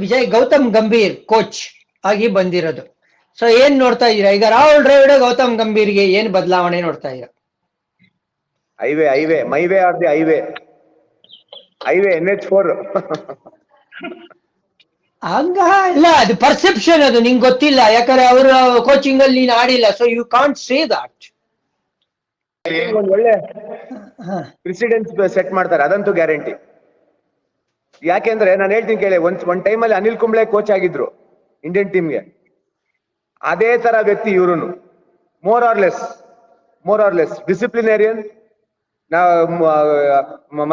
Vijay Gautam Gambhir coach ಆಗಿ ಬಂದಿರೋದು. So ಏನ್ ನೋಡ್ತಾ ಇದೀರಾ ಈಗ ರಾಹುಲ್ ದ್ರಾವಿಡ್ ಗೌತಮ್ ಗಂಭೀರ್ಗೆ ಏನ್ ಬದಲಾವಣೆ ನೋಡ್ತಾ ಇದೀರಾ? Highway my way are the highway NH4. ಹಂಗ ಇಲ್ಲ, ಅದು ಪರ್ಸೆಪ್ಷನ್, ಅದು ನಿಂಗೆ ಗೊತ್ತಿಲ್ಲ, ಯಾಕಂದ್ರೆ ಅವ್ರ ಕೋಚಿಂಗ್ ಅಲ್ಲಿ ನೀನ್ ಆಡಿಲ್ಲ, so you can't say that. ಒಂದ್ ಒಳ್ಳೆ ಪ್ರೆಸಿಡೆನ್ಸ್ ಸೆಟ್ ಮಾಡ್ತಾರೆ, ಅದಂತೂ ಗ್ಯಾರಂಟಿ. ಯಾಕೆಂದ್ರೆ ನಾನು ಹೇಳ್ತೀನಿ ಕೇಳಿ, ಒಂದ್ ಟೈಮಲ್ಲಿ ಅನಿಲ್ ಕುಂಬ್ಳೆ ಕೋಚ್ ಆಗಿದ್ರು ಇಂಡಿಯನ್ ಟೀಮ್ಗೆ. ಅದೇ ತರ ವ್ಯಕ್ತಿ ಇವ್ರುನು, ಮೋರ್ ಆರ್ ಲೆಸ್ ಡಿಸಿಪ್ಲಿನೇರಿಯನ್.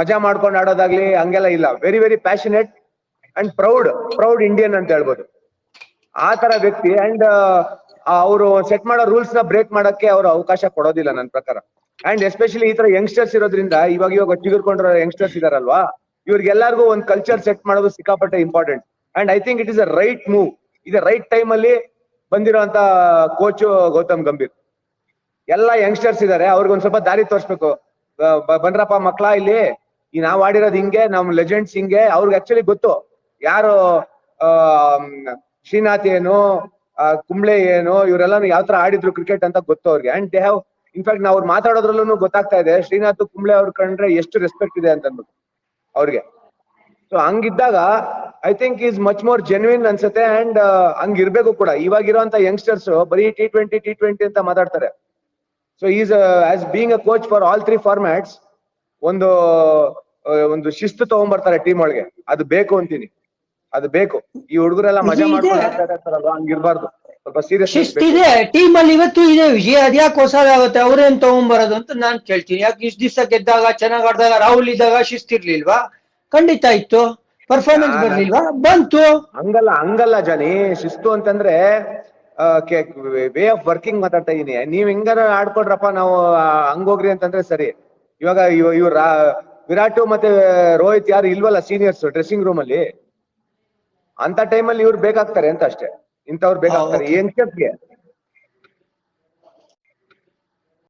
ಮಜಾ ಮಾಡ್ಕೊಂಡು ಆಡೋದಾಗ್ಲಿ ಹಂಗೆಲ್ಲ ಇಲ್ಲ. Very very passionate and proud Indian ಅಂತ ಹೇಳ್ಬೋದು. ಆ ತರ ವ್ಯಕ್ತಿ. ಅಂಡ್ ಅವರು ಸೆಟ್ ಮಾಡೋ ರೂಲ್ಸ್ ನ ಬ್ರೇಕ್ ಮಾಡಕ್ಕೆ ಅವರು ಅವಕಾಶ ಕೊಡೋದಿಲ್ಲ ನನ್ನ ಪ್ರಕಾರ. ಅಂಡ್ ಎಸ್ಪೆಷಲಿ ಈ ತರ ಯಂಗ್ಸ್ಟರ್ಸ್ ಇರೋದ್ರಿಂದ, ಇವಾಗ ಚಿಗುರ್ಕೊಂಡಿರೋ ಯಂಗ್ಸ್ಟರ್ಸ್ ಇದಾರಲ್ವಾ, ಇವ್ರಿಗೆಲ್ಲರಿಗೂ ಒಂದು ಕಲ್ಚರ್ ಸೆಟ್ ಮಾಡೋದು ಸಿಕ್ಕಾಪಟ್ಟೆ important. And I think it is a right move. ಇದೆ ರೈಟ್ ಟೈಮ್ ಅಲ್ಲಿ ಬಂದಿರೋಂತ ಕೋಚ್ ಗೌತಮ್ ಗಂಭೀರ್. ಎಲ್ಲ ಯಂಗ್ಸ್ಟರ್ಸ್ ಇದಾರೆ, ಅವ್ರಿಗೊಂದ್ ಸ್ವಲ್ಪ ದಾರಿ ತೋರಿಸ್ಬೇಕು. ಬನ್ರಪ್ಪ ಮಕ್ಳ, ಇಲ್ಲಿ ನಾವ್ ಆಡಿರೋದು ಹಿಂಗೆ, ನಮ್ ಲೆಜೆಂಡ್ಸ್ ಹಿಂಗೆ. ಅವ್ರಿಗೆ ಆಕ್ಚುಲಿ ಗೊತ್ತು ಯಾರು ಶ್ರೀನಾಥ್ ಏನು, ಕುಂಬ್ಳೆ ಏನು, ಇವರೆಲ್ಲಾನು ಯಾವ ತರ ಆಡಿದ್ರು ಕ್ರಿಕೆಟ್ ಅಂತ ಗೊತ್ತು ಅವ್ರಿಗೆ. ಅಂಡ್ ದೇ ಹ್ಯಾವ್, ಇನ್ಫ್ಯಾಕ್ಟ್ ನಾವು ಅವ್ರು ಮಾತಾಡೋದ್ರಲ್ಲೂ ಗೊತ್ತಾಗ್ತಾ ಇದೆ ಶ್ರೀನಾಥ್ ಕುಂಬ್ಳೆ ಅವ್ರ ಕಂಡ್ರೆ ಎಷ್ಟು ರೆಸ್ಪೆಕ್ಟ್ ಇದೆ ಅಂತ ಅಂದ್ಬಿಟ್ಟು ಅವ್ರಿಗೆ. ಸೊ ಹಂಗಿದ್ದಾಗ I think is much more genuine ಅನ್ಸುತ್ತೆ. ಅಂಡ್ ಹಂಗಿರ್ಬೇಕು ಕೂಡ. ಇವಾಗಿರುವಂತ ಯಂಗ್ಸ್ಟರ್ಸ್ ಬರೀ T20 ಅಂತ ಮಾತಾಡ್ತಾರೆ. So is as being a coach for all 3 formats ಒಂದು ಶಿಸ್ತು ತಗೊಂಡ್ಬರ್ತಾರೆ ಟೀಮ್ ಒಳಗೆ. ಅದು ಬೇಕು ಅಂತೀನಿ, ಅದು ಬೇಕು. ಈ ಹುಡುಗರೆಲ್ಲ ಮಜಾ ಮಾಡ್ಕೊಂಡು ಆಡ್ತಾ ಇರ್ತಾರಲ್ವಾ, ಹಂಗಿರ್ಬಾರ್ದು. ಸ್ವಲ್ಪ ಸೀರಿಯಸ್ ಶಿಸ್ತಿದೆ ಟೀಮ್ ಅಲ್ಲಿ ಇವತ್ತು ಇದೆ. ವಿಜಯ ಅದ್ಯಾಕೆ ಹೊಸದ ಆಗುತ್ತೆ, ಅವ್ರೇನ್ ತಗೊಂಡ್ಬರೋದು ಅಂತ ನಾನ್ ಕೇಳ್ತೀನಿ. ಯಾಕೆ ಇಷ್ಟ ದಿವಸ ಗೆದ್ದಾಗ ಚೆನ್ನಾಗ್ ಆಡ್ದಾಗ ರಾಹುಲ್ ಇದ್ದಾಗ ಶಿಸ್ತಿರ್ಲಿಲ್ವಾ? ಖಂಡಿತ ಇತ್ತು. ಪರ್ಫಾರ್ಮೆನ್ಸ್ ಬರ್ಲಿಲ್ವಾ? ಬಂತು. ಹಂಗಲ್ಲ ಜಾನಿ. ಶಿಸ್ತು ಅಂತಂದ್ರೆ ವೇ ಆಫ್ ವರ್ಕಿಂಗ್ ಮಾತಾಡ್ತಾ ಇದೀನಿ. ನೀವ್ ಹಿಂಗಾರ ಆಡ್ಕೊಡ್ರಪ್ಪ, ನಾವು ಹಂಗೋಗ್ರಿ ಅಂತಂದ್ರೆ ಸರಿ. ಇವಾಗ ಇವ್ರ ವಿರಾಟ್ ಮತ್ತೆ ರೋಹಿತ್ ಯಾರು ಇಲ್ವಲ್ಲ ಸೀನಿಯರ್ಸ್ ಡ್ರೆಸ್ಸಿಂಗ್ ರೂಮ್ ಅಲ್ಲಿ, ಅಂತ ಟೈಮಲ್ಲಿ ಇವ್ರು ಬೇಕಾಗ್ತಾರೆ ಅಂತ ಅಷ್ಟೇ. ಇಂಥವ್ರು ಬೇಕಾಗ್ತಾರೆ ಯಂಗ್ಸ್ಟರ್ಸ್ಗೆ.